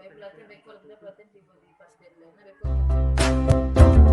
baik pelatihan baik pelatihan pelatihan di pas deadline baik pelatihan.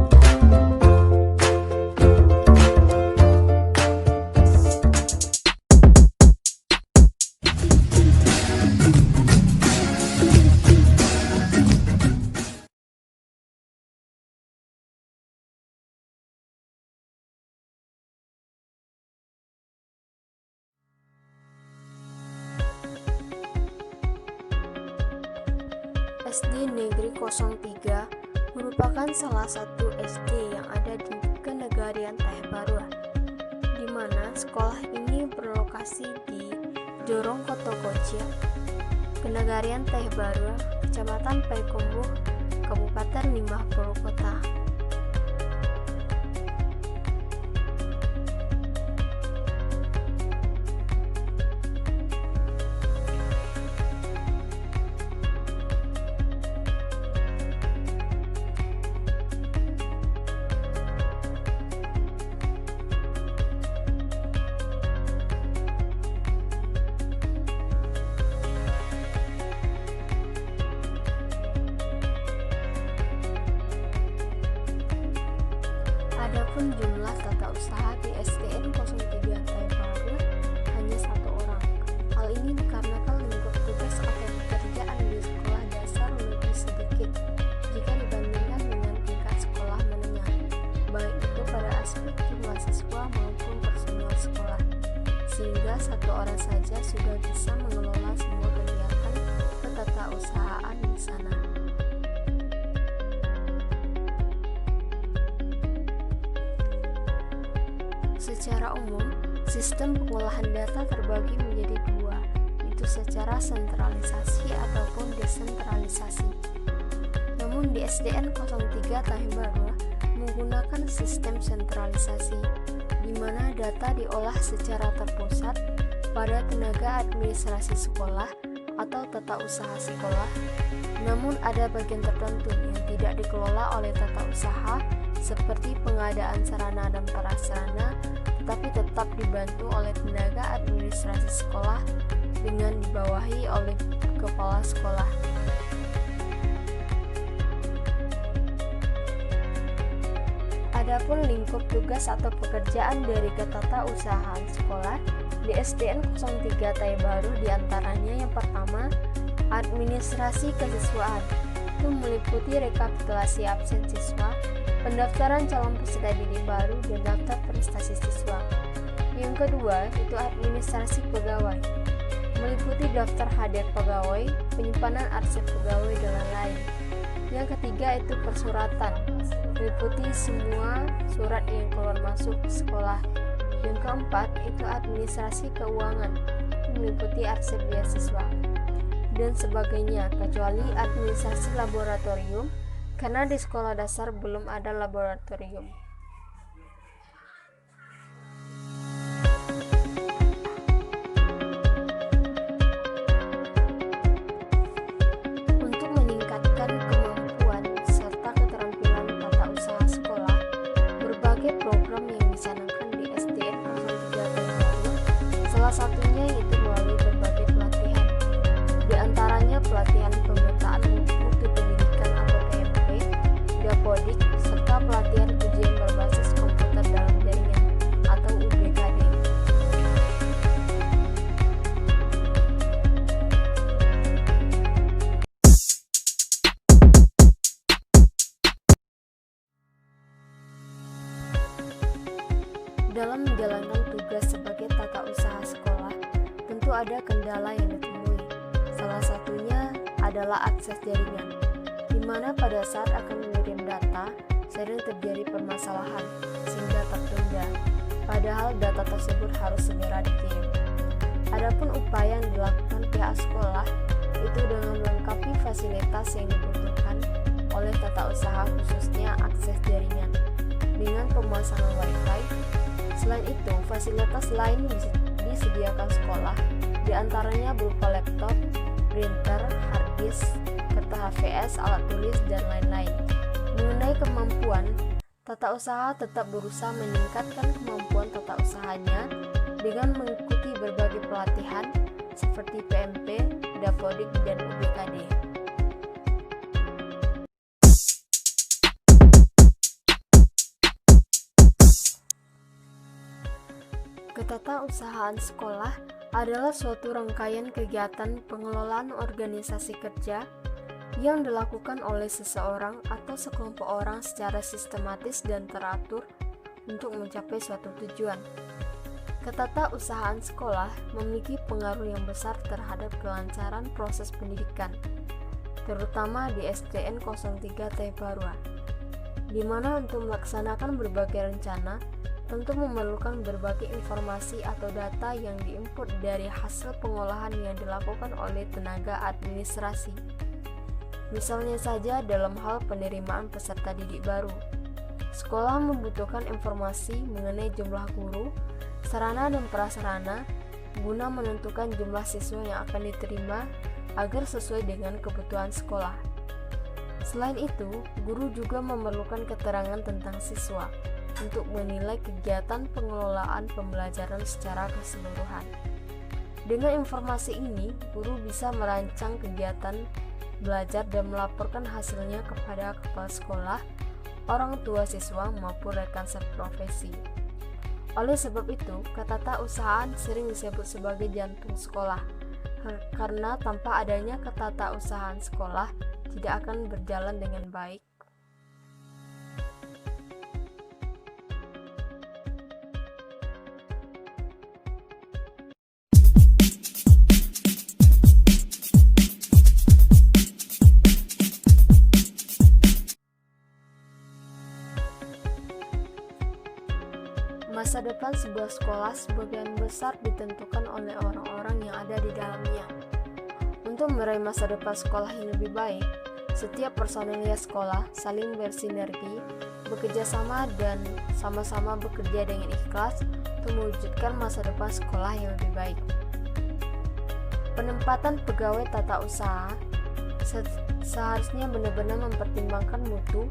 SD Negeri 03 merupakan salah satu SD yang ada di Kenegarian Teh Baru, di mana sekolah ini berlokasi di Dorong Kotokocia, Kenegarian Teh Baru, Kecamatan Payakumbuh, Kabupaten Limbah Purwokota. Adapun jumlah tata usaha di SDN 03 Baru hanya 1 orang. Hal ini dikarenakan lingkup tugas atau pekerjaan di sekolah dasar lebih sedikit jika dibandingkan dengan tingkat sekolah menengah, baik itu pada aspek jumlah siswa maupun personil sekolah, sehingga 1 orang saja sudah bisa mengelola semua kegiatan ketatausahaan di sana. Secara umum, sistem pengolahan data terbagi menjadi 2, yaitu secara sentralisasi ataupun desentralisasi. Namun di SDN 03 Tahim Baru menggunakan sistem sentralisasi, di mana data diolah secara terpusat pada tenaga administrasi sekolah atau tata usaha sekolah. Namun ada bagian tertentu yang tidak dikelola oleh tata usaha seperti pengadaan sarana dan prasarana, tetapi tetap dibantu oleh tenaga administrasi sekolah dengan dibawahi oleh kepala sekolah. Adapun lingkup tugas atau pekerjaan dari ketatausahaan sekolah di SDN 03 Teh Baru diantaranya yang pertama, administrasi kesiswaan, itu meliputi rekapitulasi absen siswa, pendaftaran calon peserta didik baru, dan daftar prestasi siswa. Yang kedua, itu administrasi pegawai, meliputi daftar hadir pegawai, penyimpanan arsip pegawai, dan lain-lain. Yang ketiga, itu persuratan, meliputi semua surat yang keluar masuk sekolah. Yang keempat, itu administrasi keuangan, meliputi arsip beasiswa dan sebagainya, kecuali administrasi laboratorium, karena di sekolah dasar belum ada laboratorium. Untuk meningkatkan kemampuan serta keterampilan tata usaha sekolah, berbagai program yang dicanangkan di SDN 03 Baru, salah satunya yaitu melalui berbagai pelatihan, di antaranya pelatihan pemetaan mutu pendidikan atau PMP, Dapodik, serta pelatihan ujian berbasis komputer dalam jaringan atau UBKD. Dalam menjalankan tugas sebagai tata usaha sekolah, tentu ada kendala yang ditemui. Salah satunya adalah akses jaringan, di mana pada saat akan mengirim data, sering terjadi permasalahan sehingga tertunda, padahal data tersebut harus segera dikirim. Adapun upaya yang dilakukan pihak sekolah itu dengan melengkapi fasilitas yang dibutuhkan oleh tata usaha, khususnya akses jaringan dengan pemasangan wifi. Selain itu, fasilitas lain disediakan sekolah, diantaranya berupa laptop, printer, hard disk, kertas HVS, alat tulis, dan lain-lain. Mengenai kemampuan, tata usaha tetap berusaha meningkatkan kemampuan tata usahanya dengan mengikuti berbagai pelatihan seperti PMP, Dapodik, dan UBKD. Ketatausahaan sekolah adalah suatu rangkaian kegiatan pengelolaan organisasi kerja yang dilakukan oleh seseorang atau sekelompok orang secara sistematis dan teratur untuk mencapai suatu tujuan. Ketatausahaan sekolah memiliki pengaruh yang besar terhadap kelancaran proses pendidikan, terutama di SDN 03 Teh Barua, di mana untuk melaksanakan berbagai rencana tentu memerlukan berbagai informasi atau data yang diinput dari hasil pengolahan yang dilakukan oleh tenaga administrasi. Misalnya saja dalam hal penerimaan peserta didik baru. Sekolah membutuhkan informasi mengenai jumlah guru, sarana dan prasarana guna menentukan jumlah siswa yang akan diterima agar sesuai dengan kebutuhan sekolah. Selain itu, guru juga memerlukan keterangan tentang siswa untuk menilai kegiatan pengelolaan pembelajaran secara keseluruhan. Dengan informasi ini, guru bisa merancang kegiatan belajar dan melaporkan hasilnya kepada kepala sekolah, orang tua siswa maupun rekan seprofesi. Oleh sebab itu, ketatausahaan sering disebut sebagai jantung sekolah, karena tanpa adanya ketatausahaan sekolah tidak akan berjalan dengan baik. Masa depan sebuah sekolah sebagian besar ditentukan oleh orang-orang yang ada di dalamnya. Untuk meraih masa depan sekolah yang lebih baik, setiap personilnya sekolah saling bersinergi, bekerja sama dan sama-sama bekerja dengan ikhlas untuk mewujudkan masa depan sekolah yang lebih baik. Penempatan pegawai tata usaha seharusnya benar-benar mempertimbangkan mutu,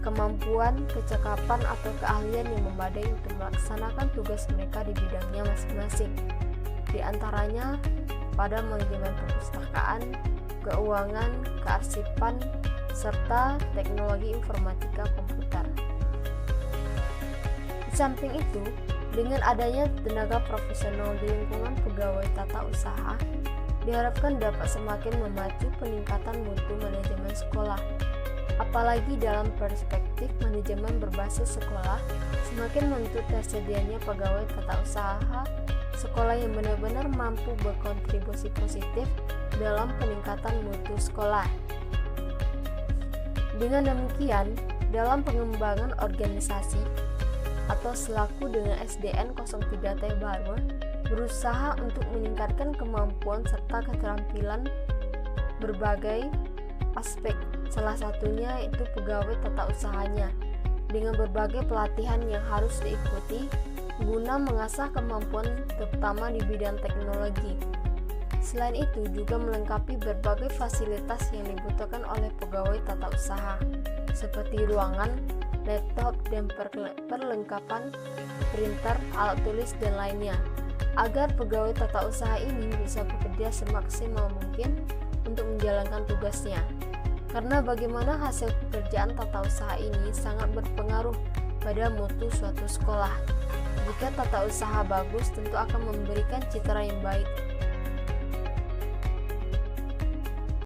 kemampuan, kecakapan, atau keahlian yang memadai untuk melaksanakan tugas mereka di bidangnya masing-masing, di antaranya pada manajemen perpustakaan, keuangan, kearsipan, serta teknologi informatika komputer. Di samping itu, dengan adanya tenaga profesional di lingkungan pegawai tata usaha, diharapkan dapat semakin memacu peningkatan mutu manajemen sekolah. Apalagi dalam perspektif manajemen berbasis sekolah, semakin menuntut tersedianya pegawai tata usaha sekolah yang benar-benar mampu berkontribusi positif dalam peningkatan mutu sekolah. Dengan demikian, dalam pengembangan organisasi atau selaku dengan SDN 03 Teh Barua berusaha untuk meningkatkan kemampuan serta keterampilan berbagai aspek, salah satunya itu pegawai tata usahanya, dengan berbagai pelatihan yang harus diikuti guna mengasah kemampuan terutama di bidang teknologi. Selain itu juga melengkapi berbagai fasilitas yang dibutuhkan oleh pegawai tata usaha, seperti ruangan, laptop, dan perlengkapan printer, alat tulis, dan lainnya, agar pegawai tata usaha ini bisa bekerja semaksimal mungkin untuk menjalankan tugasnya. Karena bagaimana hasil pekerjaan tata usaha ini sangat berpengaruh pada mutu suatu sekolah. Jika tata usaha bagus, tentu akan memberikan citra yang baik